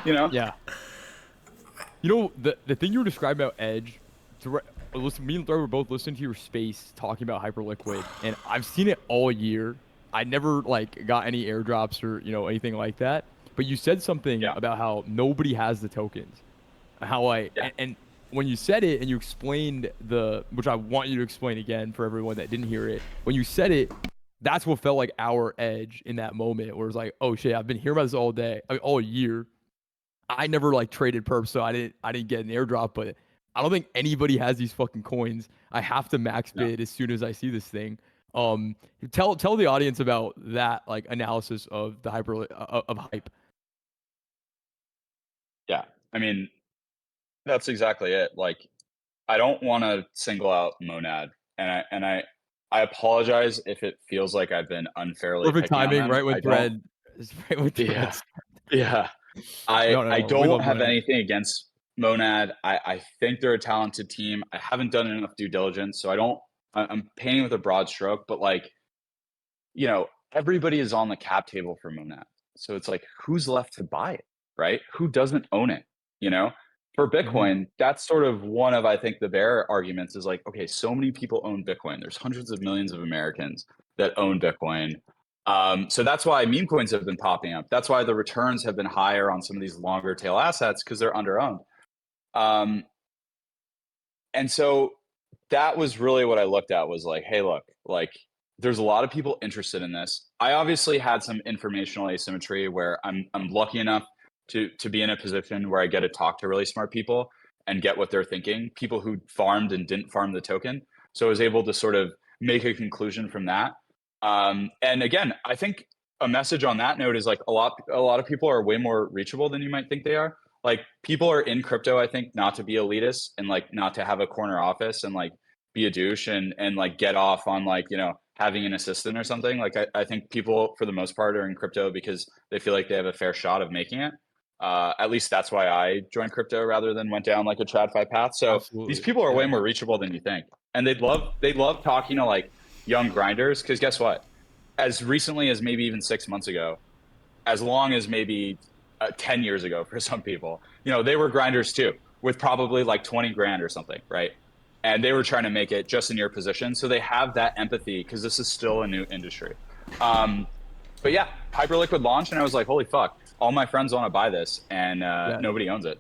You know? Yeah. You know, the thing you were describing about Edge, listen, me and Thor were both listening to your space talking about Hyperliquid, and I've seen it all year. I never like got any airdrops or anything like that. But you said something Yeah. about how nobody has the tokens. How Yeah. and when you said it and you explained which I want you to explain again for everyone that didn't hear it. When you said it, that's what felt like our edge in that moment, where it's like, oh shit, I've been hearing about this all day, I mean, all year. I never like traded perps, so I didn't get an airdrop, but I don't think anybody has these fucking coins. I have to max No. bid as soon as I see this thing. Um, tell the audience about that like analysis of the of hype. Yeah. I mean, that's exactly it. Like, I don't want to single out Monad, and I apologize if it feels like I've been unfairly Perfect picking on timing, them. right when I don't. thread, right when Yeah. threads. Yeah. No, I no, we don't love have Monad. anything against Monad. I think they're a talented team. I haven't done enough due diligence, so I don't. I'm painting with a broad stroke, but like, everybody is on the cap table for Monad. So it's like, who's left to buy it, right? Who doesn't own it? You know, for Hmm. Bitcoin, that's sort of one of, I think, the bear arguments is like, okay, so many people own Bitcoin. There's hundreds of millions of Americans that own Bitcoin. So that's why meme coins have been popping up. That's why the returns have been higher on some of these longer tail assets because they're under owned. Um, and so that was really what I looked at was like, hey, look, like there's a lot of people interested in this. I obviously had some informational asymmetry where I'm lucky enough to be in a position where I get to talk to really smart people and get what they're thinking, people who farmed and didn't farm the token. So I was able to sort of make a conclusion from that. And again, I think a message on that note is like a lot of people are way more reachable than you might think they are. Like people are in crypto, I think, not to be elitist and like not to have a corner office and like be a douche and like get off on like, having an assistant or something. Like I think people for the most part are in crypto because they feel like they have a fair shot of making it. At least that's why I joined crypto rather than went down like a TradFi path. So these Absolutely. people are way Yeah. more reachable than you think. And they'd love talking to like young grinders because guess what? As recently as maybe even 6 months ago, as long as maybe 10 years ago for some people, they were grinders too with probably like 20 grand or something, right? And they were trying to make it just in your position. So they have that empathy because this is still a new industry. Um, but yeah, Hyperliquid launched and I was like, holy fuck, all my friends want to buy this and Yeah. nobody owns it.